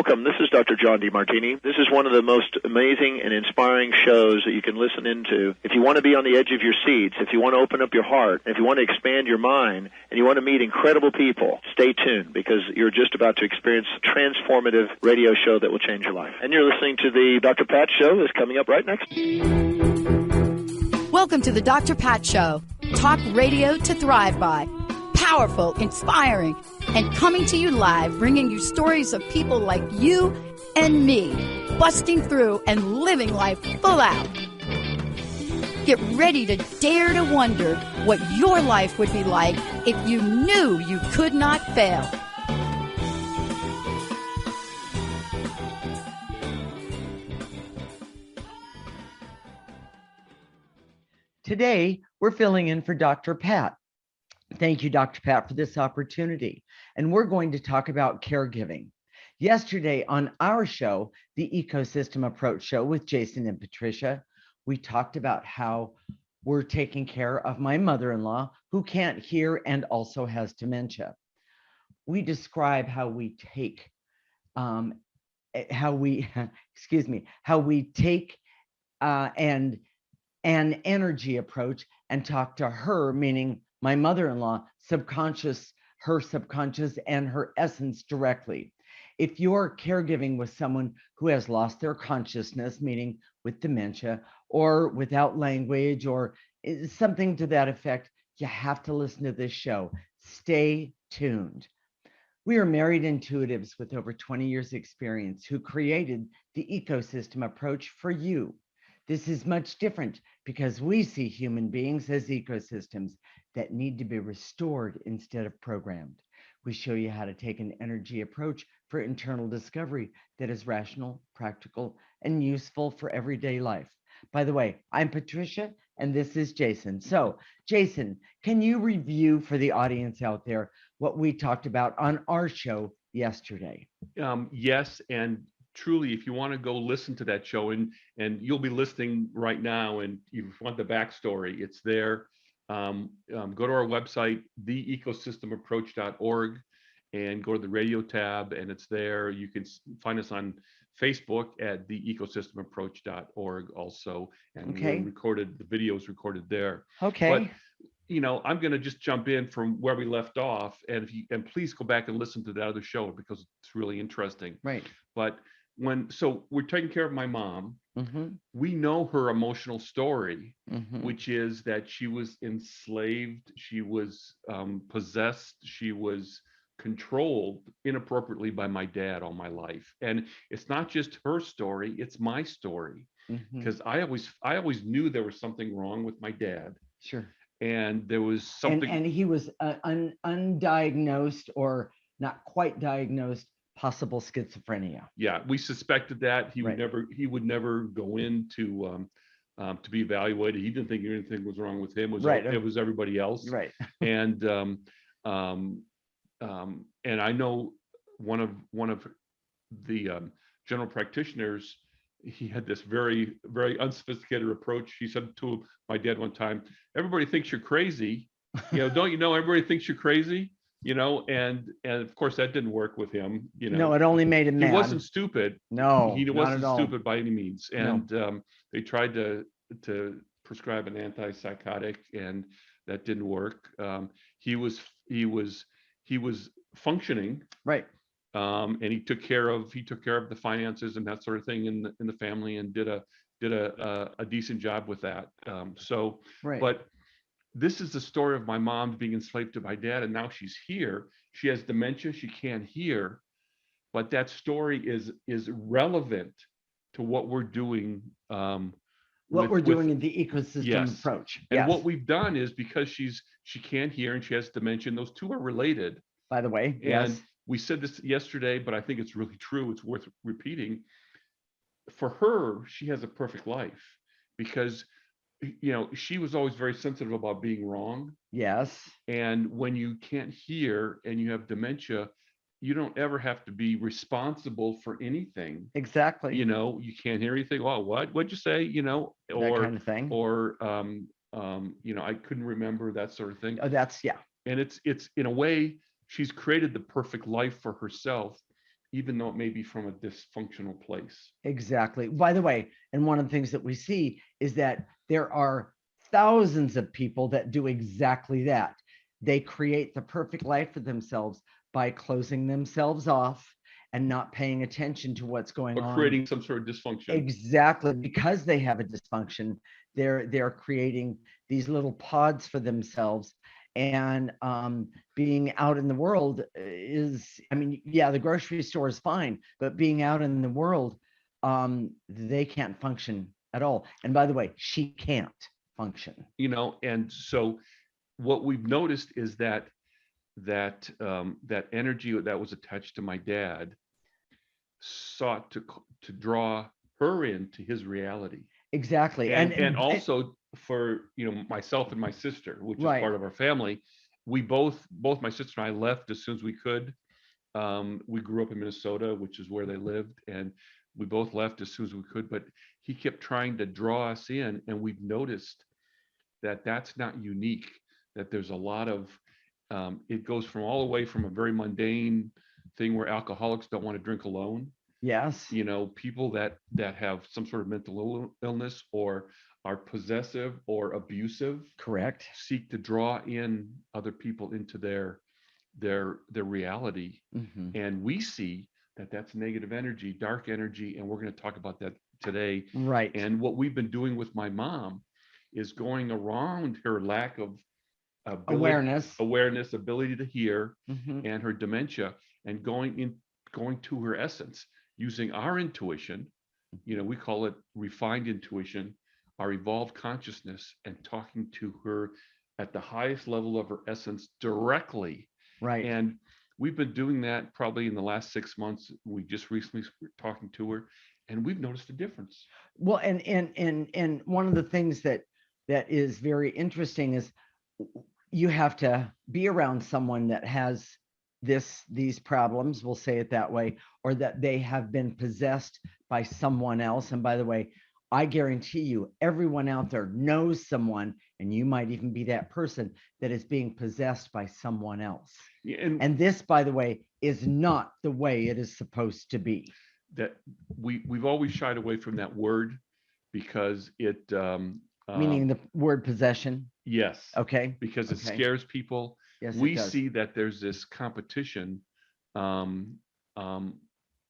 Welcome. This is Dr. John DeMartini. This is one of the most amazing and inspiring shows that you can listen into. If you want to be on the edge of your seats, if you want to open up your heart, if you want to expand your mind, and you want to meet incredible people, stay tuned because you're just about to experience a transformative radio show that will change your life. And you're listening to the Dr. Pat Show that's coming up right next. Welcome to the Dr. Pat Show. Talk radio to thrive by. Powerful, inspiring, and coming to you live, bringing you stories of people like you and me, busting through and living life full out. Get ready to dare to wonder what your life would be like if you knew you could not fail. Today, we're filling in for Dr. Pat. Thank you, Dr. Pat, for this opportunity. And we're going to talk about caregiving. Yesterday on our show, the Ecosystem Approach Show with Jason and Patricia, we talked about how we're taking care of my mother-in-law who can't hear and also has dementia. We describe how we take an energy approach and talk to her, meaning my mother-in-law, her subconscious and her essence directly. If you're caregiving with someone who has lost their consciousness, meaning with dementia or without language or something to that effect, you have to listen to this show. Stay tuned. We are married intuitives with over 20 years experience who created the ecosystem approach for you. This is much different because we see human beings as ecosystems that need to be restored instead of programmed. We show you how to take an energy approach for internal discovery that is rational, practical, and useful for everyday life. By the way, I'm Patricia, and this is Jason. So, Jason, can you review for the audience out there what we talked about on our show yesterday? Yes, and truly, if you want to go listen to that show, and you'll be listening right now, and you want the backstory, it's there. Go to our website, theecosystemapproach.org, and go to the radio tab, and it's there. You can find us on Facebook at theecosystemapproach.org also, and the video is recorded there. Okay. But I'm going to just jump in from where we left off, and please go back and listen to that other show because it's really interesting. Right. But so we're taking care of my mom. Mm-hmm. We know her emotional story, Mm-hmm. which is that she was enslaved, she was possessed, she was controlled inappropriately by my dad all my life. And it's not just her story, it's my story. Because I always knew there was something wrong with my dad. Sure. And there was something. And he was undiagnosed or not quite diagnosed possible schizophrenia. Yeah, we suspected that. He would never go in to be evaluated. He didn't think anything was wrong with him. It was everybody else. Right. And I know one of the general practitioners, he had this very, very unsophisticated approach. He said to my dad one time, "Everybody thinks you're crazy. Don't you know everybody thinks you're crazy?" And of course that didn't work with him. No, it only made him mad. He wasn't stupid. No, he wasn't stupid by any means. And they tried to prescribe an antipsychotic, and that didn't work. He was functioning, right, and he took care of the finances and that sort of thing in the family, and did a decent job with that. Right. But this is the story of my mom being enslaved to my dad, and now she's here. She has dementia. She can't hear, but that story is relevant to what we're doing. In the ecosystem approach. And what we've done is, because she can't hear and she has dementia, and those two are related. By the way, and we said this yesterday, but I think it's really true. It's worth repeating. For her, she has a perfect life because she was always very sensitive about being wrong. Yes. And when you can't hear and you have dementia, you don't ever have to be responsible for anything. Exactly. You can't hear anything. Oh, what'd you say? Or that kind of thing. Or I couldn't remember, that sort of thing. Oh, that's And it's in a way, she's created the perfect life for herself. even though it may be from a dysfunctional place. Exactly. By the way, and one of the things that we see is that there are thousands of people that do exactly that. They create the perfect life for themselves by closing themselves off and not paying attention to what's going Or on. creating some sort of dysfunction. Exactly. Because they have a dysfunction, they're creating these little pods for themselves. And being out in the world is, I mean, yeah, the grocery store is fine, but being out in the world, they can't function at all. And by the way, she can't function. You know, and so what we've noticed is that that energy that was attached to my dad sought to draw her into his reality. Exactly. And also for, you know, myself and my sister, which is Right. part of our family, we both my sister and I left as soon as we could. We grew up in Minnesota, which is where they lived, and we both left as soon as we could, but he kept trying to draw us in, and we've noticed that that's not unique, that there's a lot of it goes from all the way from a very mundane thing where alcoholics don't want to drink alone. Yes. You know, people that have some sort of mental illness or are possessive or abusive. Correct. Seek to draw in other people into their reality. Mm-hmm. And we see that that's negative energy, dark energy, and we're going to talk about that today. Right. And what we've been doing with my mom is going around her lack of awareness, ability to hear, mm-hmm. and her dementia, and going to her essence using our intuition. You know, we call it refined intuition, our evolved consciousness, and talking to her at the highest level of her essence directly. Right. And we've been doing that probably in the last 6 months. We just recently were talking to her, and we've noticed a difference. Well, and one of the things that is very interesting is you have to be around someone that has these problems, we'll say it that way, or that they have been possessed by someone else. And by the way, I guarantee you, everyone out there knows someone, and you might even be that person that is being possessed by someone else. Yeah, and this, by the way, is not the way it is supposed to be. That we've always shied away from that word because it meaning the word possession. Yes. Okay. Because it scares people. Yes, we see that there's this competition on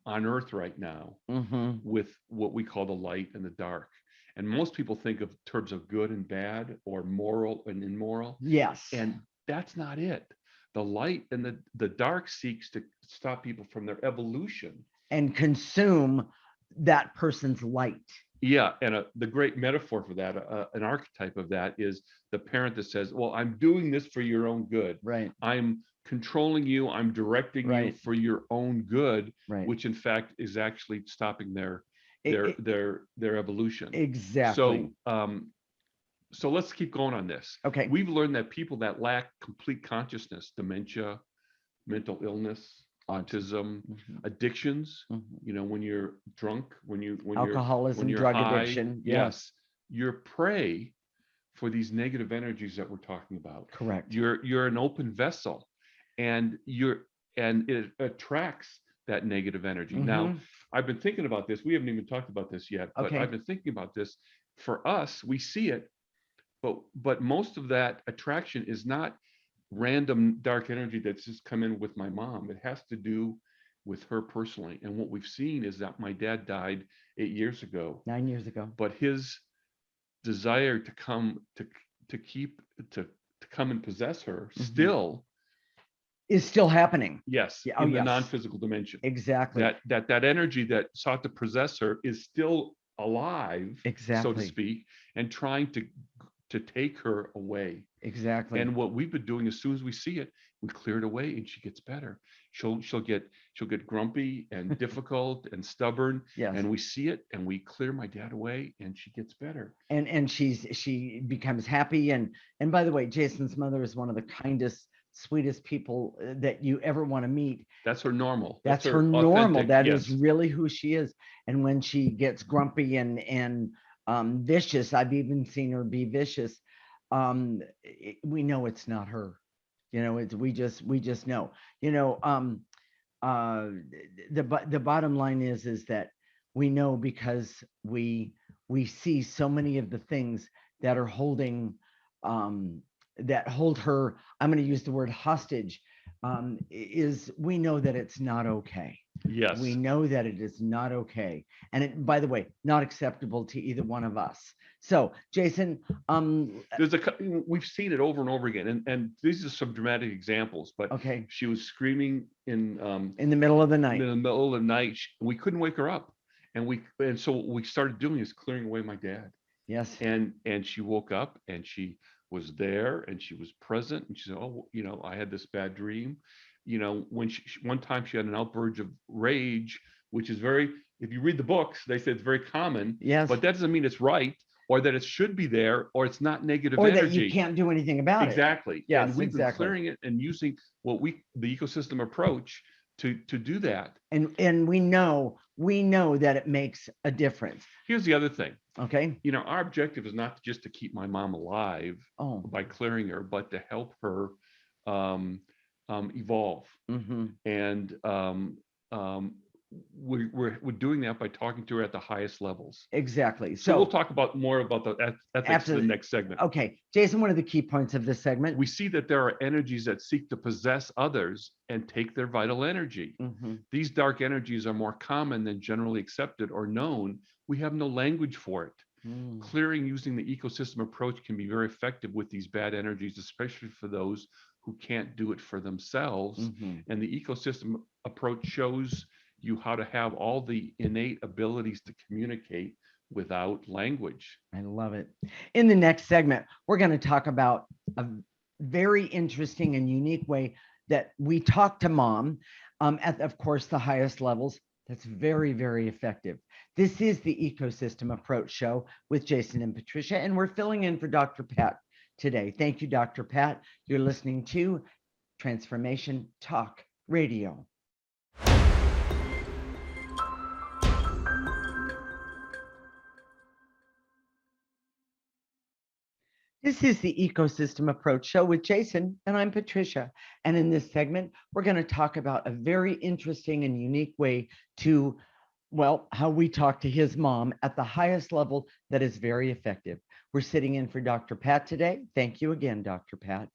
earth right now mm-hmm. with what we call the light and the dark. And most people think of terms of good and bad or moral and immoral. Yes. And that's not it. The light and the dark seeks to stop people from their evolution. And consume that person's light. Yeah, and the great metaphor for that, an archetype of that, is the parent that says, well, I'm doing this for your own good. Right. I'm controlling you, I'm directing you for your own good, which in fact is actually stopping their evolution. Exactly. So let's keep going on this. Okay. We've learned that people that lack complete consciousness, dementia, mental illness, autism, mm-hmm. addictions, mm-hmm. you know, when you're drunk, when alcoholism, you're drug high, addiction. Yes. You're prey for these negative energies that we're talking about. Correct. You're an open vessel, and it attracts that negative energy. Mm-hmm. Now, I've been thinking about this. We haven't even talked about this yet, but I've been thinking about this. For us, we see it, but most of that attraction is not random dark energy that's just come in with my mom. It has to do with her personally. And what we've seen is that my dad died 9 years ago. But his desire to come to come and possess her mm-hmm. still is still happening. Yes. Yeah, in the non-physical dimension. Exactly. That energy that sought to possess her is still alive, exactly, so to speak, and trying to take her away. Exactly. And what we've been doing, as soon as we see it, we clear it away, and she gets better. She'll get grumpy and difficult and stubborn. Yes. And we see it, and we clear my dad away, and she gets better. And she becomes happy. And by the way, Jason's mother is one of the kindest, sweetest people that you ever want to meet. That's her normal. That's her normal. That is really who she is. And when she gets grumpy and vicious, I've even seen her be vicious. We know it's not her. You know, we just know. You know, uh, the bottom line is that we know, because we see so many of the things that are holding, um, that hold her, I'm going to use the word hostage, is we know that it's not okay. Yes. We know that it is not okay. And it, by the way, not acceptable to either one of us. So, Jason, we've seen it over and over again, and these are some dramatic examples. But okay, she was screaming in the middle of the night. In the middle of the night, we couldn't wake her up, and so what we started doing is clearing away my dad. Yes. And she woke up, and she was there, and she was present, and she said, "Oh, I had this bad dream." When one time she had an outburst of rage, which is very, if you read the books, they say it's very common. Yes. But that doesn't mean it's right, or that it should be there, or it's not negative or energy. Or that you can't do anything about exactly. it. Yes, and we've exactly. been clearing it and using the ecosystem approach to do that. And we know that it makes a difference. Here's the other thing. Okay. Our objective is not just to keep my mom alive by clearing her, but to help her evolve. Mm-hmm. And we're doing that by talking to her at the highest levels. Exactly. So we'll talk more about the ethics in the next segment. Okay, Jason, what are the key points of this segment? We see that there are energies that seek to possess others and take their vital energy. Mm-hmm. These dark energies are more common than generally accepted or known. We have no language for it. Clearing using the ecosystem approach can be very effective with these bad energies, especially for those who can't do it for themselves. Mm-hmm. And the ecosystem approach shows you how to have all the innate abilities to communicate without language. I love it. In the next segment, we're going to talk about a very interesting and unique way that we talk to mom at, of course, the highest levels. That's very, very effective. This is the Ecosystem Approach Show with Jason and Patricia, and we're filling in for Dr. Pat today. Thank you, Dr. Pat. You're listening to Transformation Talk Radio. This is the Ecosystem Approach Show with Jason, and I'm Patricia. And in this segment, we're going to talk about a very interesting and unique way to, well, how we talk to his mom at the highest level that is very effective. We're sitting in for Dr. Pat today. Thank you again, Dr. Pat.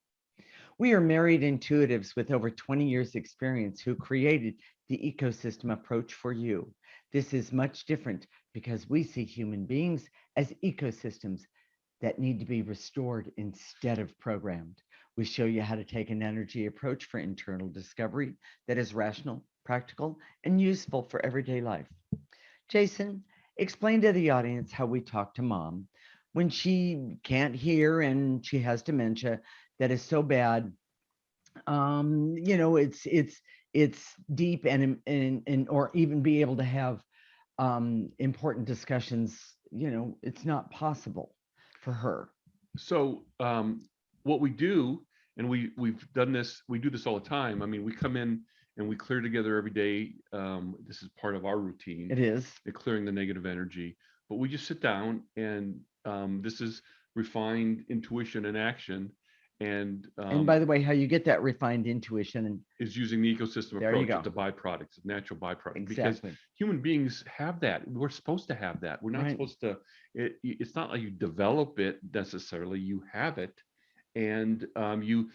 We are married intuitives with over 20 years experience who created the Ecosystem Approach for you. This is much different because we see human beings as ecosystems that need to be restored instead of programmed. We show you how to take an energy approach for internal discovery that is rational, practical, and useful for everyday life. Jason, explain to the audience how we talk to mom when she can't hear and she has dementia that is so bad. It's deep and or even be able to have important discussions. It's not possible for her. So what we do, and we've done this, we do this all the time. I mean, we come in and we clear together every day. This is part of our routine. It is. Clearing the negative energy. But we just sit down, and this is refined intuition and action. And by the way, how you get that refined intuition is using the ecosystem approach. It's a byproduct, it's a natural byproduct. Exactly. Because human beings have that. We're supposed to have that. We're not supposed to. It's not like you develop it necessarily. You have it, and you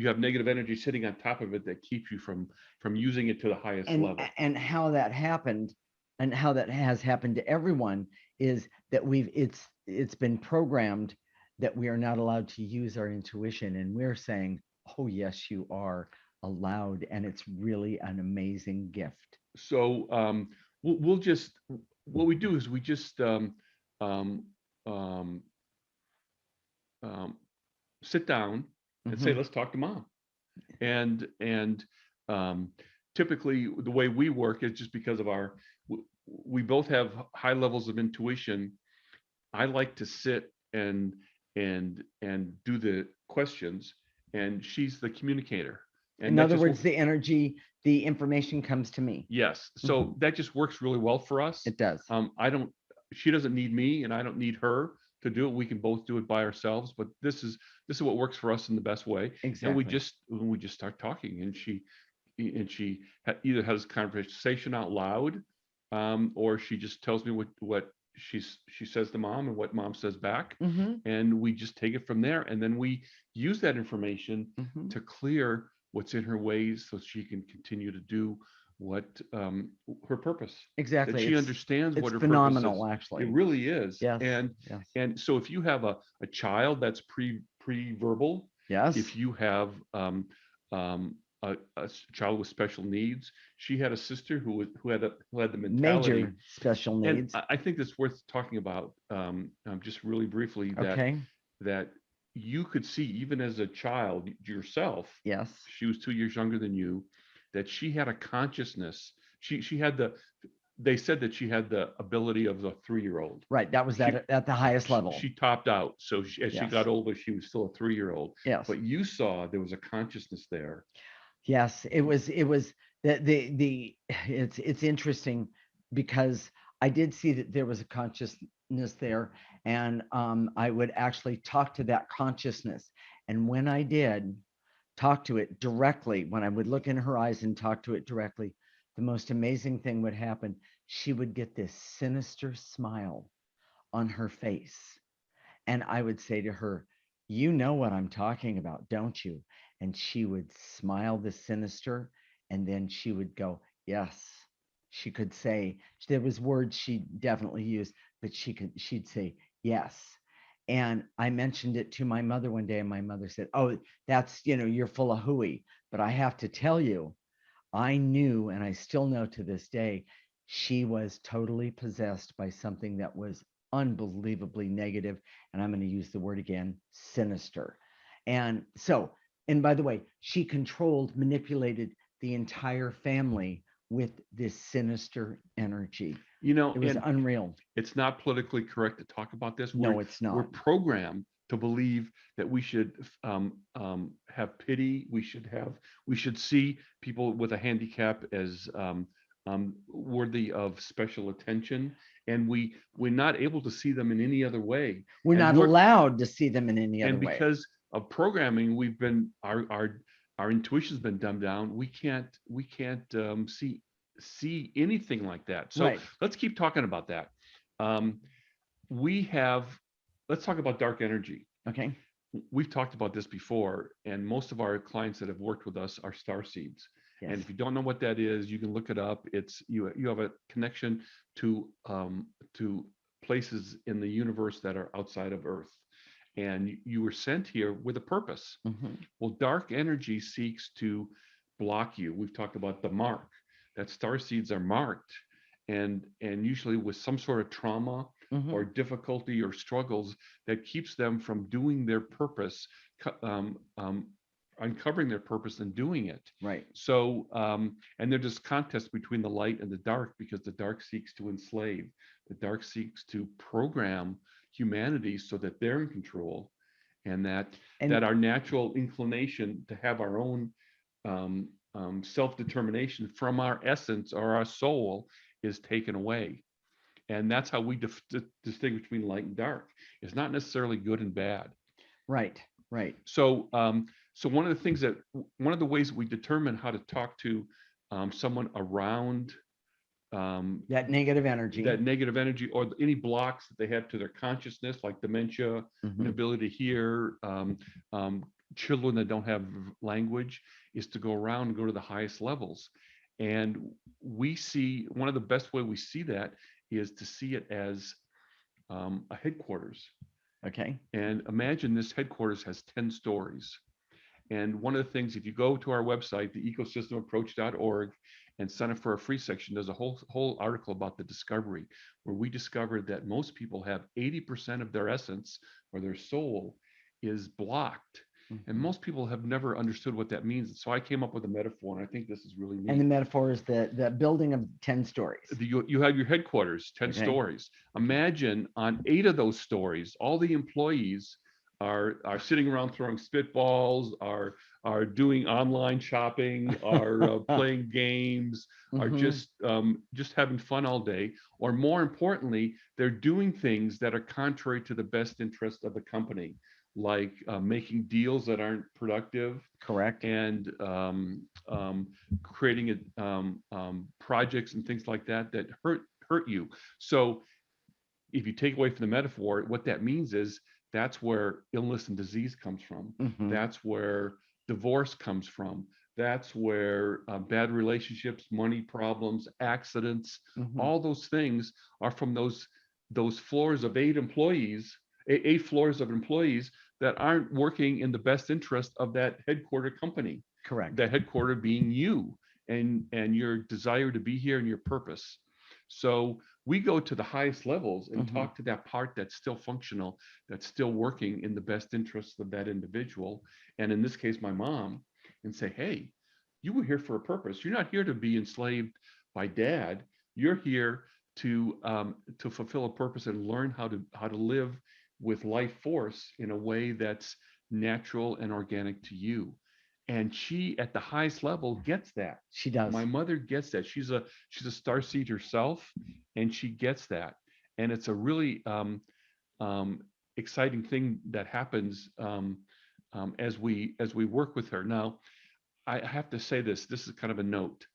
have negative energy sitting on top of it that keeps you from using it to the highest level. And how that happened, and how that has happened to everyone, is that it's been programmed that we are not allowed to use our intuition, and we're saying, oh yes, you are allowed, and it's really an amazing gift. So we'll just, what we do is we just sit down and say, let's talk to mom. And typically the way we work is just because of we both have high levels of intuition. I like to sit and do the questions, and she's the communicator. And in other words, the energy, the information comes to me. Yes. So that just works really well for us. It does. She doesn't need me, and I don't need her to do it. We can both do it by ourselves, but this is what works for us in the best way. Exactly. And we just start talking, and she either has conversation out loud, or she just tells me what she says to mom and what mom says back, and we just take it from there. And then we use that information to clear what's in her ways so she can continue to do what her purpose. Exactly. That she understands what her phenomenal, purpose is. actually. It really is. Yes. And so if you have a child that's pre-verbal, yes. if you have a child with special needs, she had a sister who had the mentality, major special needs. And I think it's worth talking about just really briefly that you could see even as a child yourself. Yes. She was 2 years younger than you, that she had a consciousness. She had they said that she had the ability of a 3-year-old. Right. That was at the highest level. She topped out. So as she got older, she was still a 3-year-old. Yes. But you saw there was a consciousness there. Yes, it was it's interesting because I did see that there was a consciousness there, and I would actually talk to that consciousness. And when I did talk to it directly, when I would look in her eyes and talk to it directly, the most amazing thing would happen. She would get this sinister smile on her face. And I would say to her, "You know what I'm talking about, don't you?" And she would smile the sinister, and then she would go, "Yes." She could say, there was words she definitely used, but she'd say, "Yes." And I mentioned it to my mother one day, and my mother said, "Oh, that's, you're full of hooey." But I have to tell you, I knew, and I still know to this day, she was totally possessed by something that was unbelievably negative. And I'm going to use the word again, sinister. And so, and by the way, she manipulated the entire family with this sinister energy. It was unreal. It's not politically correct to talk about this. No, it's not. We're programmed to believe that we should have pity. We should see people with a handicap as worthy of special attention, and we're not able to see them in any other way. We're not allowed to see them in any other way. And because of programming, we've been our intuition's been dumbed down. We can't see anything like that. So let's keep talking about that. Let's talk about dark energy. Okay. We've talked about this before, and most of our clients that have worked with us are starseeds. Yes. And if you don't know what that is, you can look it up. It's you have a connection to places in the universe that are outside of Earth, and you were sent here with a purpose. Well, dark energy seeks to block you. We've talked about the mark, that starseeds are marked, and usually with some sort of trauma or difficulty or struggles that keeps them from doing their purpose, uncovering their purpose and doing it. Right. So, and there's this contest between the light and the dark, because the dark seeks to enslave. The dark seeks to program humanity so that they're in control, and that our natural inclination to have our own self-determination from our essence or our soul is taken away. And that's how we distinguish between light and dark. It's not necessarily good and bad. Right. So one of the ways we determine how to talk to someone around that negative energy, or any blocks that they have to their consciousness, like dementia, inability to hear, children that don't have language, is to go around and go to the highest levels. And we see, one of the best way we see that is to see it as a headquarters. Okay. And imagine this headquarters has 10 stories. And one of the things, if you go to our website, the ecosystemapproach.org, and sign up for a free section, there's a whole article about the discovery, where we discovered that most people have 80% of their essence or their soul is blocked. And most people have never understood what that means. So I came up with a metaphor, and I think this is really neat. And the metaphor is the building of 10 stories. You have your headquarters, 10 stories. Imagine on 8 of those stories, all the employees are sitting around throwing spitballs, are doing online shopping, are playing games, are just having fun all day. Or more importantly, they're doing things that are contrary to the best interest of the company. like making deals that aren't productive, Correct. and creating projects and things like that that hurt you. So if you take away from the metaphor, what that means is that's where illness and disease comes from. Mm-hmm. That's where divorce comes from. That's where bad relationships, money problems, accidents, Mm-hmm. all those things are from those floors of eight floors of employees that aren't working in the best interest of that headquarter company. Correct. That headquarter being you and your desire to be here and your purpose. So we go to the highest levels and Mm-hmm. talk to that part that's still functional, that's still working in the best interests of that individual. And in this case, my mom, and say, hey, you were here for a purpose. You're not here to be enslaved by dad. You're here to fulfill a purpose and learn how to live with life force in a way that's natural and organic to you. And she, at the highest level, gets that. She does. My mother gets that. She's a starseed herself, and she gets that. And it's a really exciting thing that happens as we work with her. Now, I have to say this. This is kind of a note.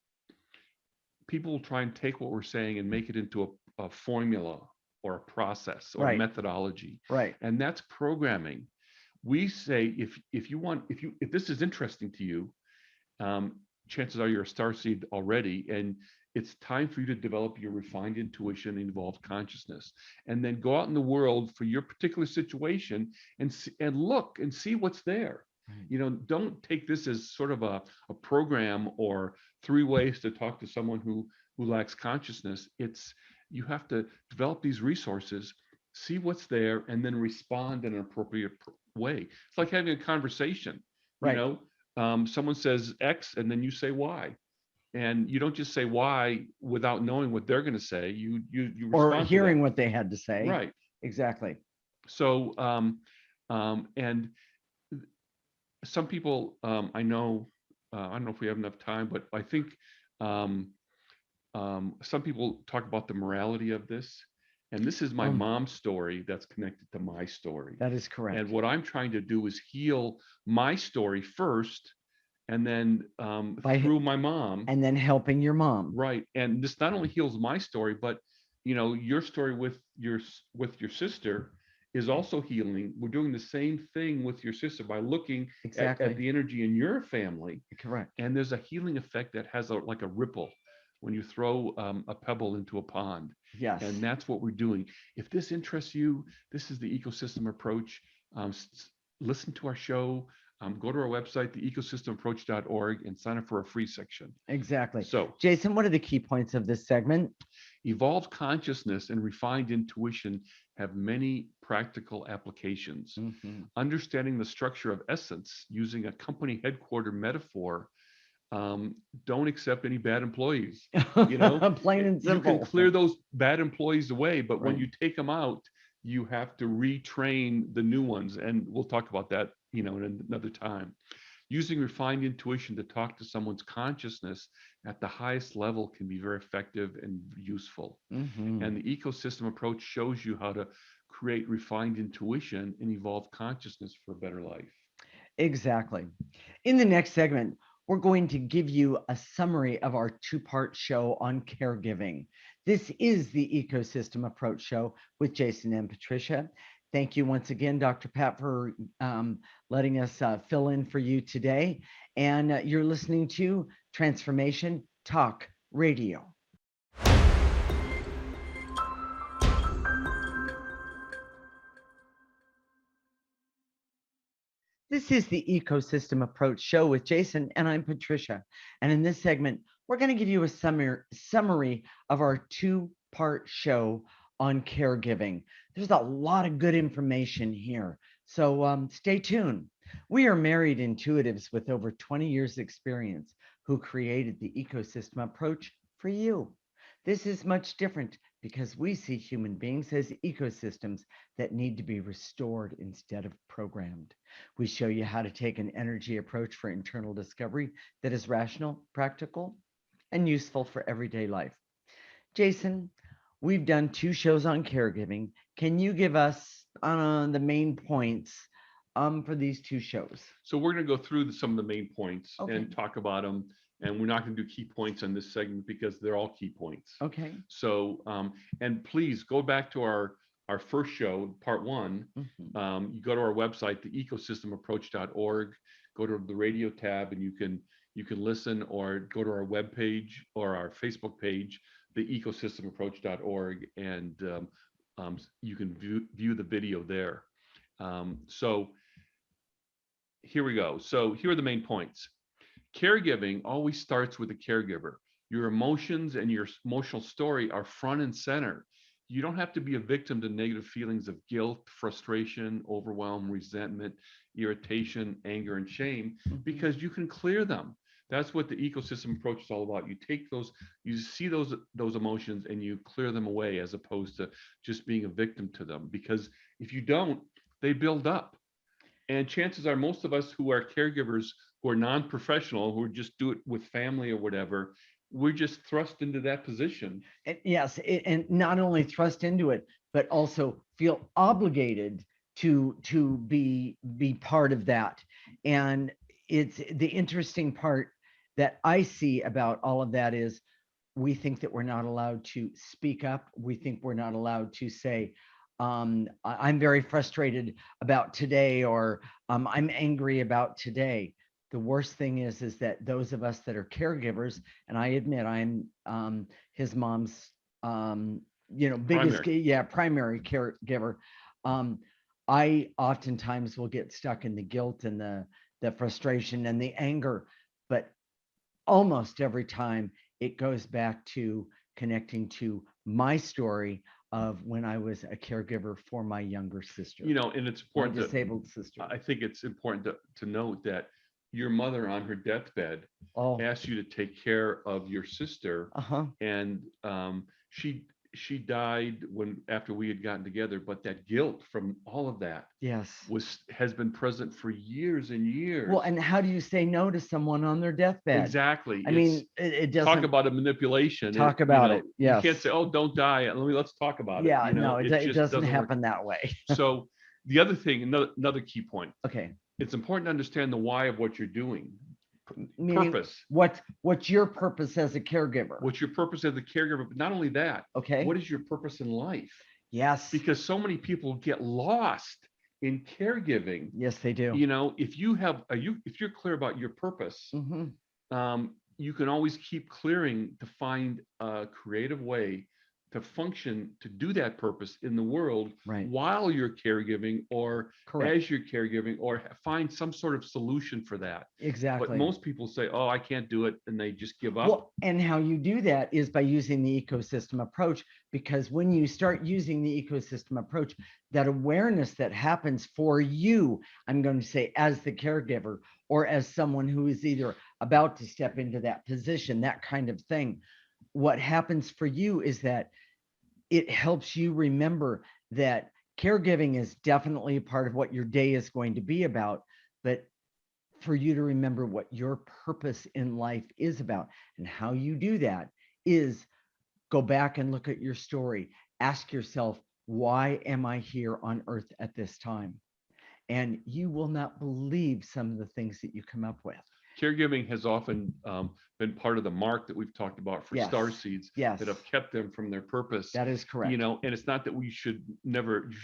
People will try and take what we're saying and make it into a formula or a process or a methodology. Right. And that's programming. We say if this is interesting to you, chances are you're a starseed already, and it's time for you to develop your refined intuition and evolved consciousness, and then go out in the world for your particular situation and look and see what's there. Don't take this as sort of a program or 3 ways to talk to someone who lacks consciousness. It's you have to develop these resources, see what's there, and then respond in an appropriate way. It's like having a conversation. Right. Someone says X and then you say Y, and you don't just say Y without knowing what they're going to say. You respond or hearing to what they had to say. Right. Exactly. So and some people I know, I don't know if we have enough time, but I think some people talk about the morality of this. And this is my mom's story that's connected to my story. That is correct. And what I'm trying to do is heal my story first, and then through my mom. And then helping your mom. Right. And this not only heals my story, but your story with your sister is also healing. We're doing the same thing with your sister by looking at the energy in your family. Correct. And there's a healing effect that has like a ripple when you throw a pebble into a pond. Yes. And that's what we're doing. If this interests you, this is the ecosystem approach. Listen to our show. Go to our website, theecosystemapproach.org, and sign up for a free section. Exactly. So, Jason, what are the key points of this segment? Evolved consciousness and refined intuition have many practical applications. Mm-hmm. Understanding the structure of essence using a company headquarter metaphor. Don't accept any bad employees. Plain and simple. You can clear those bad employees away, but when you take them out, you have to retrain the new ones. And we'll talk about that, in another time. Using refined intuition to talk to someone's consciousness at the highest level can be very effective and useful. Mm-hmm. And the ecosystem approach shows you how to create refined intuition and evolve consciousness for a better life. Exactly. In the next segment, we're going to give you a summary of our 2-part show on caregiving. This is the Ecosystem Approach Show with Jason and Patricia. Thank you once again, Dr. Pat, for letting us fill in for you today. And you're listening to Transformation Talk Radio. This is the Ecosystem Approach Show with Jason, and I'm Patricia. And in this segment, we're going to give you a summary of our 2-part show on caregiving. There's a lot of good information here, so stay tuned. We are married intuitives with over 20 years experience who created the Ecosystem Approach for you. This is much different because we see human beings as ecosystems that need to be restored instead of programmed. We show you how to take an energy approach for internal discovery that is rational, practical, and useful for everyday life. Jason, we've done 2 shows on caregiving. Can you give us the main points for these 2 shows? So we're going to go through some of the main points Okay. and talk about them. And we're not going to do key points on this segment because they're all key points. Okay. So, and please go back to our first show, part 1. Mm-hmm. You go to our website, theecosystemapproach.org, go to the radio tab, and you can listen, or go to our webpage or our Facebook page, theecosystemapproach.org, and you can view the video there. So here we go. So here are the main points. Caregiving always starts with the caregiver. Your emotions and your emotional story are front and center. You don't have to be a victim to negative feelings of guilt, frustration, overwhelm, resentment, irritation, anger, and shame, because you can clear them. That's what the ecosystem approach is all about. You take those, you see those emotions and you clear them away, as opposed to just being a victim to them. Because if you don't, they build up. And chances are most of us who are caregivers, who are non-professional, who just do it with family or whatever, we're just thrust into that position. And yes, and not only thrust into it, but also feel obligated to be part of that. And it's the interesting part that I see about all of that is we think that we're not allowed to speak up. We think we're not allowed to say, I'm very frustrated about today, or I'm angry about today. The worst thing is that those of us that are caregivers, and I admit I'm his mom's, biggest, primary caregiver. I oftentimes will get stuck in the guilt and the frustration and the anger, but almost every time it goes back to connecting to my story of when I was a caregiver for my younger sister. And it's important, my disabled sister. I think it's important to note that your mother on her deathbed asked you to take care of your sister, and she died after we had gotten together. But that guilt from all of that, has been present for years and years. Well, and how do you say no to someone on their deathbed? Exactly. I mean, it doesn't talk about a manipulation. Talk about it. Yes. You can't say, "Oh, don't die. Let's talk about it." Yeah, no, it doesn't happen that way. So the other thing, another key point. Okay. It's important to understand the why of what you're doing. Meaning, purpose. What's your purpose as a caregiver? What's your purpose as a caregiver? But not only that. Okay. What is your purpose in life? Yes. Because so many people get lost in caregiving. Yes, they do. If you're clear about your purpose, you can always keep clearing to find a creative way to function, to do that purpose in the world, while you're caregiving, or as you're caregiving, or find some sort of solution for that. Exactly. But most people say, "Oh, I can't do it," and they just give up. Well, and how you do that is by using the ecosystem approach, because when you start using the ecosystem approach, that awareness that happens for you, I'm going to say as the caregiver, or as someone who is either about to step into that position, that kind of thing. What happens for you is that it helps you remember that caregiving is definitely a part of what your day is going to be about, but for you to remember what your purpose in life is about. And how you do that is go back and look at your story. Ask yourself, why am I here on earth at this time? And you will not believe some of the things that you come up with. Caregiving has often been part of the mark that we've talked about for starseeds that have kept them from their purpose. That is correct. And it's not that you should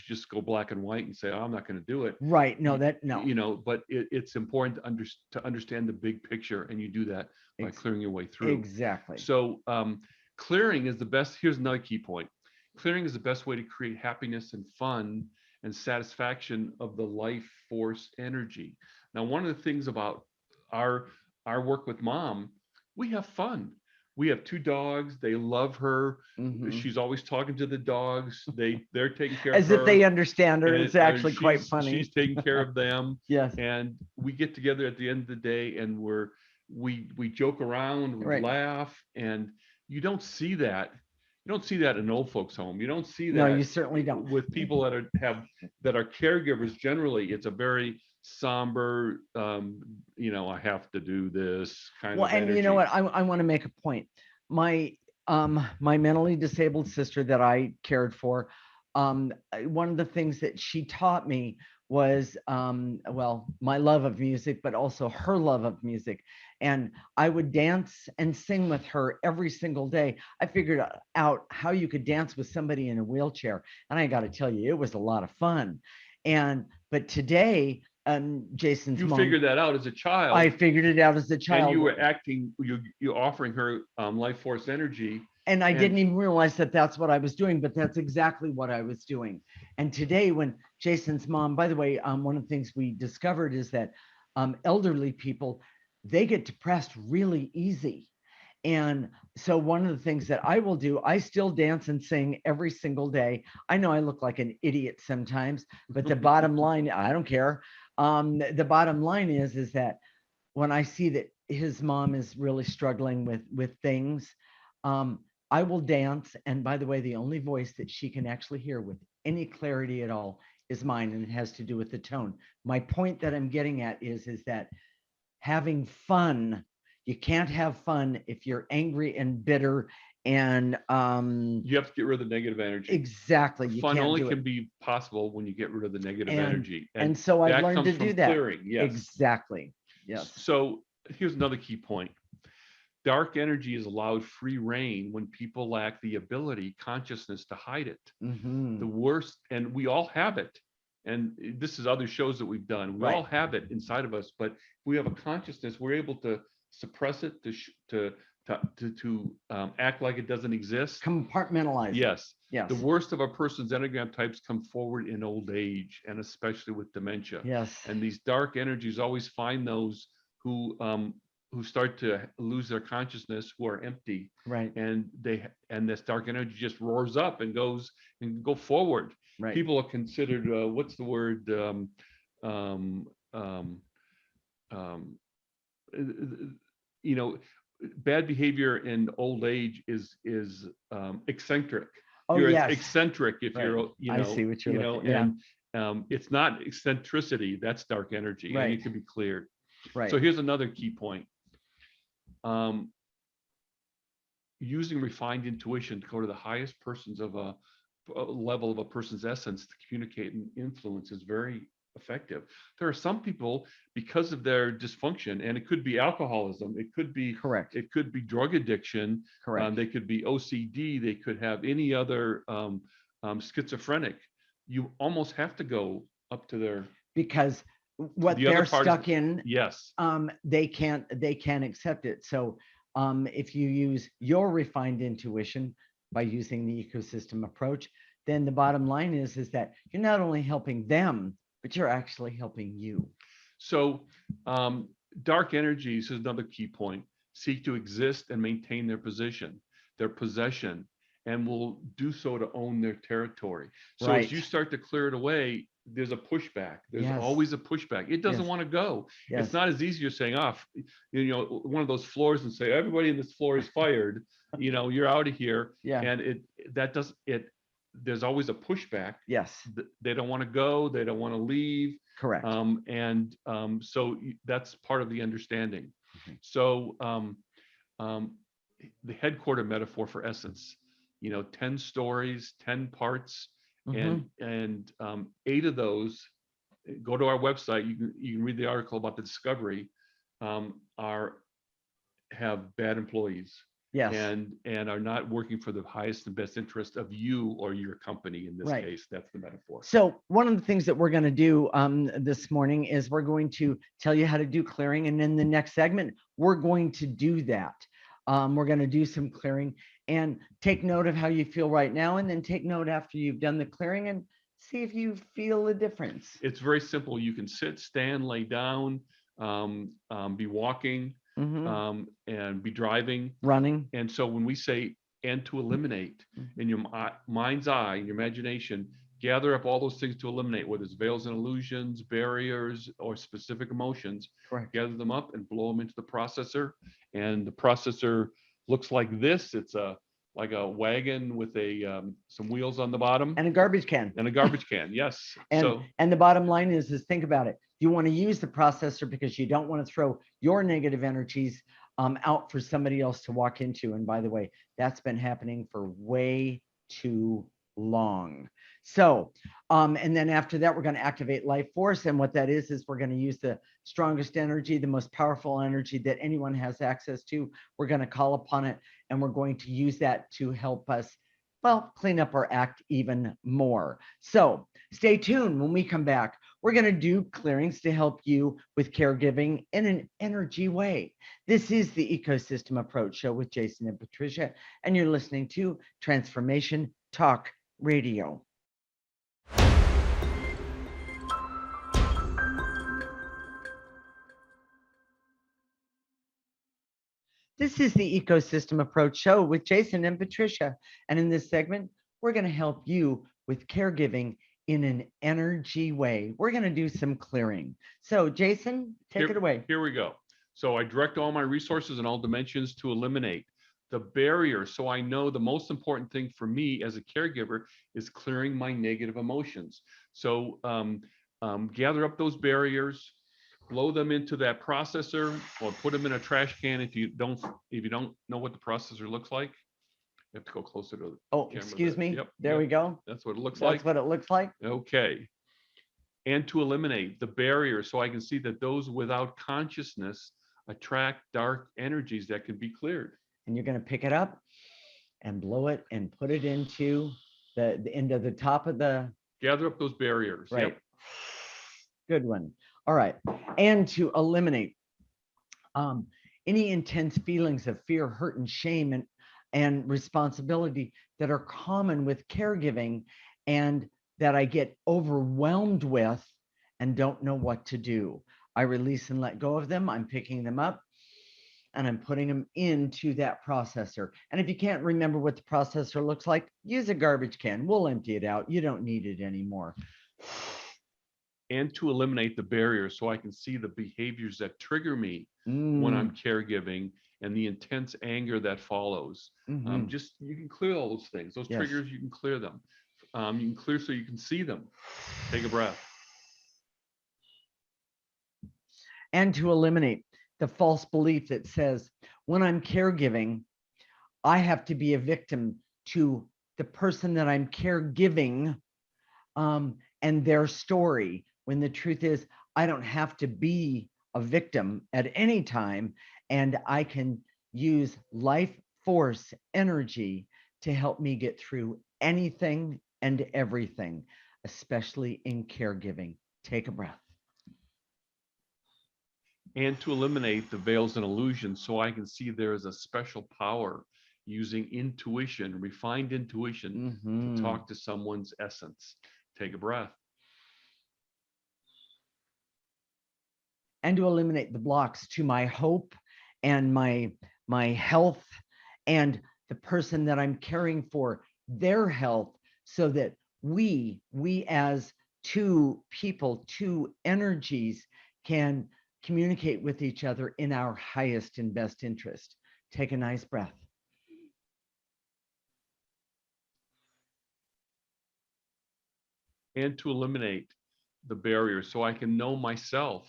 just go black and white and say, "Oh, I'm not going to do it." Right. No, but it's important to understand the big picture, and you do that by clearing your way through. Exactly. So clearing is the best. Here's another key point. Clearing is the best way to create happiness and fun and satisfaction of the life force energy. Now, one of the things about our work with Mom, we have fun. We have 2 dogs. They love her. She's always talking to the dogs. They're taking care of her. As if they understand her. It's actually quite funny. She's taking care of them. Yes. And we get together at the end of the day, and we joke around, we laugh, and you don't see that. You don't see that in old folks' home. You don't see that. No, you certainly don't. With people that are caregivers. Generally, it's a very somber, I have to do this kind of energy. And you know what? I want to make a point. My mentally disabled sister that I cared for, one of the things that she taught me was, well, my love of music, but also her love of music. And I would dance and sing with her every single day. I figured out how you could dance with somebody in a wheelchair. And I got to tell you, it was a lot of fun. But today, Jason's You mom, figured that out as a child. I figured it out as a child. And you were acting, you're offering her life force energy. And I didn't even realize that that's what I was doing, but that's exactly what I was doing. And today, when Jason's mom, by the way, one of the things we discovered is that elderly people, they get depressed really easy. And so one of the things that I will do, I still dance and sing every single day. I know I look like an idiot sometimes, but the bottom line, I don't care. The bottom line is that when I see that his mom is really struggling with things, I will dance. And by the way, the only voice that she can actually hear with any clarity at all is mine, and it has to do with the tone. My point that I'm getting at is that having fun, you can't have fun if you're angry and bitter, and you have to get rid of the negative energy. Exactly. You Fun can't only do can it. be possible when you get rid of the negative energy. And so I've learned to do that. Clearing. Yes. Exactly. Yes. So here's another key point. Dark energy is allowed free reign when people lack the ability, consciousness to hide it. Mm-hmm. The worst, and we all have it. And this is other shows that we've done. We all have it inside of us, but if we have a consciousness, we're able to suppress it, to act like it doesn't exist. Compartmentalize. Yes. Yes. The worst of a person's enneagram types come forward in old age, and especially with dementia. Yes. And these dark energies always find those who start to lose their consciousness, who are empty. Right. And this dark energy just roars up and goes and go forward. Right. People are considered what's the word? Bad behavior in old age is eccentric. Oh, you're yes. eccentric if you're, I see what you're looking at. And it's not eccentricity, that's dark energy. Right. And it can be cleared. Right. So here's another key point. Using refined intuition to go to the highest persons of a level of a person's essence to communicate and influence is very effective. There are some people, because of their dysfunction, and it could be alcoholism, it could be correct, it could be drug addiction, correct, they could be OCD, they could have any other schizophrenic. You almost have to go up to their, because what they're stuck in, yes, they can't accept it. So if you use your refined intuition by using the ecosystem approach, then the bottom line is that you're not only helping them, but you're actually helping you. So dark energies is another key point. Seek to exist and maintain their position, their possession, and will do so to own their territory. So as you start to clear it away, there's a pushback. There's always a pushback. It doesn't want to go. It's not as easy as saying off, one of those floors and say, everybody in this floor is fired, you're out of here. And there's always a pushback. Yes. They don't want to go. They don't want to leave. Correct. So that's part of the understanding. Mm-hmm. So the headquarter metaphor for essence, 10 stories, 10 parts, mm-hmm. and 8 of those, go to our website. You can read the article about the discovery, have bad employees. Yes. And are not working for the highest and best interest of you or your company in this case. That's the metaphor. So one of the things that we're going to do this morning is we're going to tell you how to do clearing. And in the next segment, we're going to do that. We're going to do some clearing and take note of how you feel right now, and then take note after you've done the clearing and see if you feel a difference. It's very simple. You can sit, stand, lay down, be walking. Mm-hmm. And be driving, running. And so when we say and to eliminate, in your mind's eye, in your imagination, gather up all those things to eliminate, whether it's veils and illusions, barriers, or specific emotions. Correct. Gather them up and blow them into the processor. And the processor looks like this. It's like a wagon with some wheels on the bottom. And a garbage can. Yes. And the bottom line is think about it. You want to use the processor because you don't want to throw your negative energies out for somebody else to walk into. And by the way, that's been happening for way too long. So, and then after that, we're going to activate life force. And what that is we're going to use the strongest energy, the most powerful energy that anyone has access to. We're going to call upon it, and we're going to use that to help us, well, clean up our act even more. So stay tuned. When we come back, we're going to do clearings to help you with caregiving in an energy way. This is the Ecosystem Approach Show with Jason and Patricia, and you're listening to Transformation Talk Radio. This is the Ecosystem Approach Show with Jason and Patricia. And in this segment, we're going to help you with caregiving in an energy way. We're going to do some clearing. So, Jason, take it away. Here we go. So I direct all my resources and all dimensions to eliminate the barrier. So I know the most important thing for me as a caregiver is clearing my negative emotions. So gather up those barriers, blow them into that processor, or put them in a trash can. If you don't know what the processor looks like, you have to go closer to the camera. Excuse me. Yep, there we go. That's what it looks like. That's what it looks like. Okay. And to eliminate the barrier, so I can see that those without consciousness attract dark energies that can be cleared. And you're going to pick it up and blow it and put it into the end of the top of the. Gather up those barriers. Right. Yep. Good one. All right. And to eliminate any intense feelings of fear, hurt, and shame and responsibility that are common with caregiving and that I get overwhelmed with and don't know what to do. I release and let go of them. I'm picking them up and I'm putting them into that processor. And if you can't remember what the processor looks like, use a garbage can. We'll empty it out. You don't need it anymore. And to eliminate the barriers, so I can see the behaviors that trigger me when I'm caregiving and the intense anger that follows. Mm-hmm. You can clear all those things. Those triggers, you can clear them. You can clear so you can see them. Take a breath. And to eliminate the false belief that says, when I'm caregiving, I have to be a victim to the person that I'm caregiving and their story, when the truth is, I don't have to be a victim at any time, and I can use life force energy to help me get through anything and everything, especially in caregiving. Take a breath. And to eliminate the veils and illusions, so I can see there is a special power using intuition, refined intuition, to talk to someone's essence. Take a breath. And to eliminate the blocks to my hope and my health and the person that I'm caring for, their health, so that we as two people, two energies, can communicate with each other in our highest and best interest. Take a nice breath. And to eliminate the barriers, so I can know myself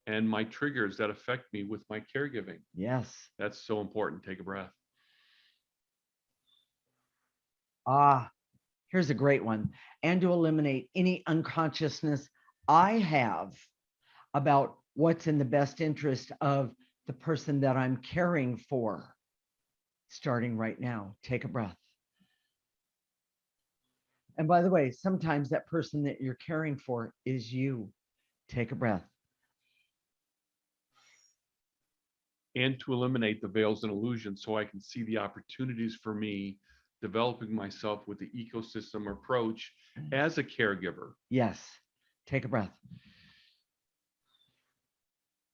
and my triggers that affect me with my caregiving. Yes. That's so important. Take a breath. Here's a great one. And to eliminate any unconsciousness I have about what's in the best interest of the person that I'm caring for. Starting right now, take a breath. And by the way, sometimes that person that you're caring for is you. Take a breath. And to eliminate the veils and illusions, so I can see the opportunities for me developing myself with the ecosystem approach as a caregiver. Yes. Take a breath.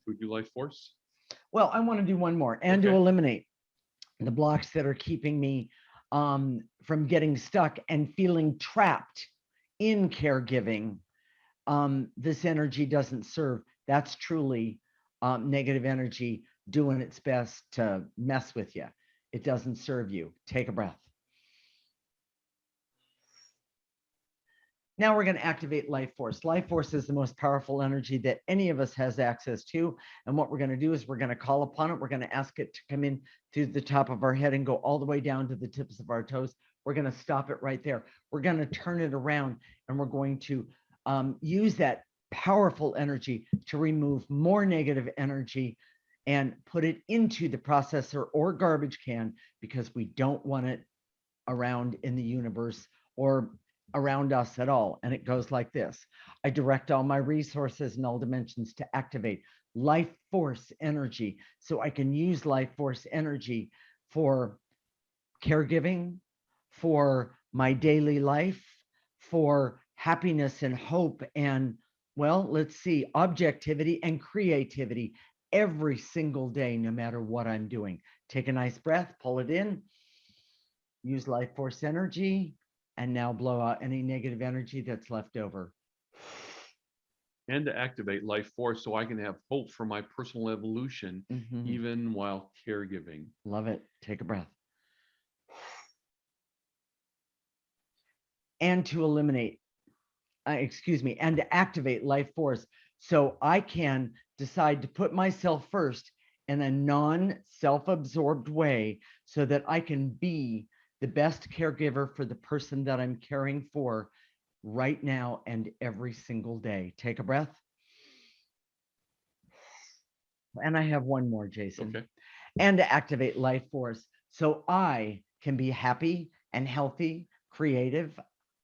Would you life force? Well, I want to do one more. And to eliminate the blocks that are keeping me from getting stuck and feeling trapped in caregiving. This energy doesn't serve. That's truly negative energy doing its best to mess with you. It doesn't serve you. Take a breath. Now we're going to activate life force. Life force is the most powerful energy that any of us has access to. And what we're going to do is we're going to call upon it. We're going to ask it to come in through the top of our head and go all the way down to the tips of our toes. we're going to stop it right there. We're going to turn it around, and we're going to use that powerful energy to remove more negative energy and put it into the processor or garbage can, because we don't want it around in the universe or around us at all. And it goes like this. I direct all my resources in all dimensions to activate life force energy, so I can use life force energy for caregiving, for my daily life, for happiness and hope, and, well, let's see, objectivity and creativity every single day, no matter what I'm doing. Take a nice breath, pull it in, use life force energy, and now blow out any negative energy that's left over. And to activate life force so I can have hope for my personal evolution, even while caregiving. Love it. Take a breath. And to eliminate, and to activate life force, so I can decide to put myself first in a non-self-absorbed way, so that I can be the best caregiver for the person that I'm caring for right now and every single day. Take a breath. And I have one more, Jason. Okay. And to activate life force, so I can be happy and healthy, creative,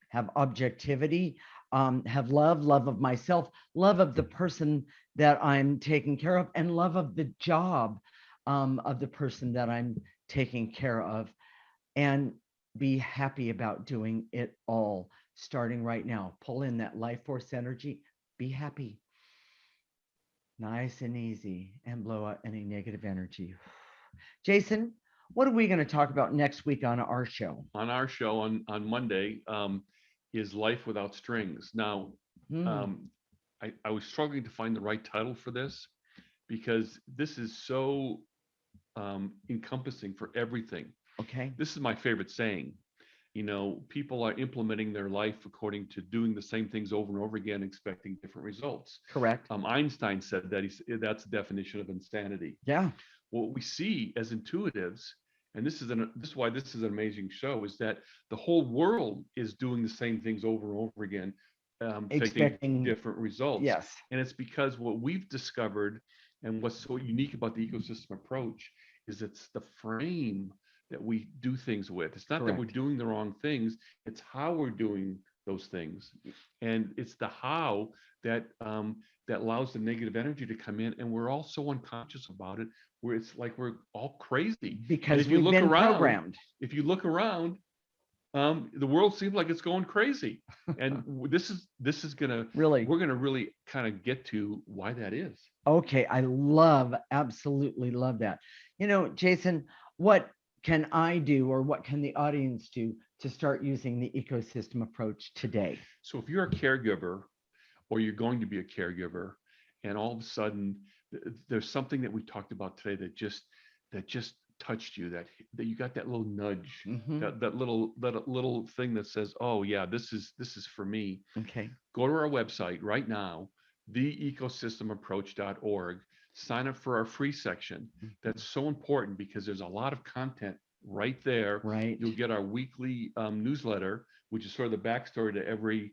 have objectivity, have love of myself, love of the person that I'm taking care of, and love of the job of the person that I'm taking care of, and be happy about doing it all, starting right now. Pull in that life force energy, be happy. Nice and easy, and blow out any negative energy. Jason, what are we going to talk about next week on our show? On our show on Monday is Life Without Strings. Now, I was struggling to find the right title for this, because this is so encompassing for everything. Okay. This is my favorite saying. You know, people are implementing their life according to doing the same things over and over again, expecting different results. Correct. Einstein said that that's the definition of insanity. Yeah. What we see as intuitives, and this is why this is an amazing show, is that the whole world is doing the same things over and over again, expecting different results. Yes. And it's because what we've discovered, and what's so unique about the ecosystem approach, is it's the frame that we do things with. It's not that we're doing the wrong things, it's how we're doing those things. And it's the how that that allows the negative energy to come in, and we're all so unconscious about it, where it's like we're all crazy. Because we've been programmed. If you look around, the world seems like it's going crazy. And this is gonna we're gonna really kind of get to why that is. Okay, I absolutely love that. You know, Jason, what can I do, or what can the audience do to start using the ecosystem approach today? So if you're a caregiver, or you're going to be a caregiver, and all of a sudden there's something that we talked about today that just touched you, that you got that little nudge, that little thing that says, oh yeah, this is for me. Okay. Go to our website right now, theecosystemapproach.org. Sign up for our free section. That's so important, because there's a lot of content right there. Right. You'll get our weekly newsletter, which is sort of the backstory to every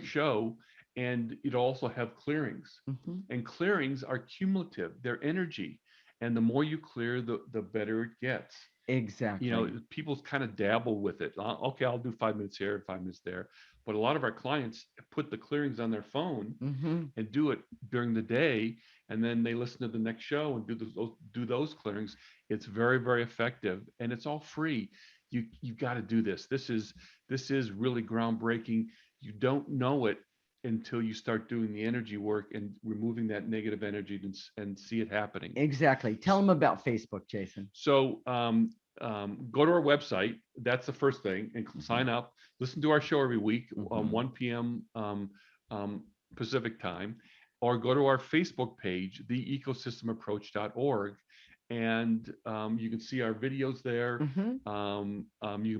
show. And it'll also have clearings. And clearings are cumulative. They're energy. And the more you clear, the better it gets. Exactly. You know, people kind of dabble with it. Okay, I'll do 5 minutes here, 5 minutes there. But a lot of our clients put the clearings on their phone and do it during the day, and then they listen to the next show and do those clearings. It's very, very effective, and it's all free. You've got to do this. This is really groundbreaking. You don't know it until you start doing the energy work and removing that negative energy and see it happening. Exactly. Tell them about Facebook, Jason. So go to our website. That's the first thing, and sign up. Listen to our show every week, 1 p.m. Pacific time, or go to our Facebook page, theecosystemapproach.org, and you can see our videos there. You can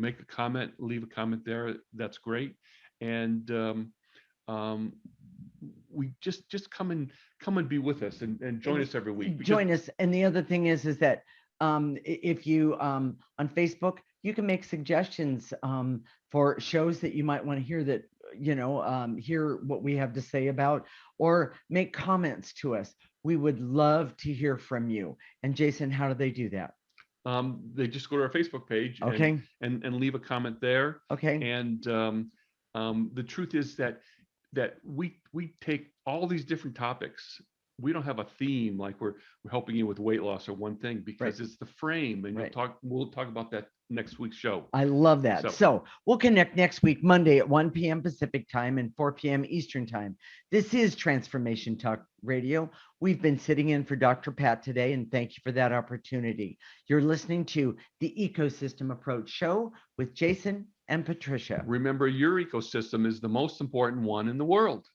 make a comment, leave a comment there. That's great. And we just come and be with us and join us every week. Join us. And the other thing is that if you on Facebook, you can make suggestions for shows that you might want to hear that, hear what we have to say about, or make comments to us. We would love to hear from you. And Jason, how do they do that? They just go to our Facebook page Okay. and leave a comment there. Okay. And the truth is that we take all these different topics. We don't have a theme like we're helping you with weight loss or one thing, because it's the frame, and we'll talk about that next week's show. I love that. So we'll connect next week, Monday at 1 p.m. Pacific time and 4 p.m. Eastern time. This is Transformation Talk Radio. We've been sitting in for Dr. Pat today, and thank you for that opportunity. You're listening to the Ecosystem Approach Show with Jason and Patricia. Remember, your ecosystem is the most important one in the world.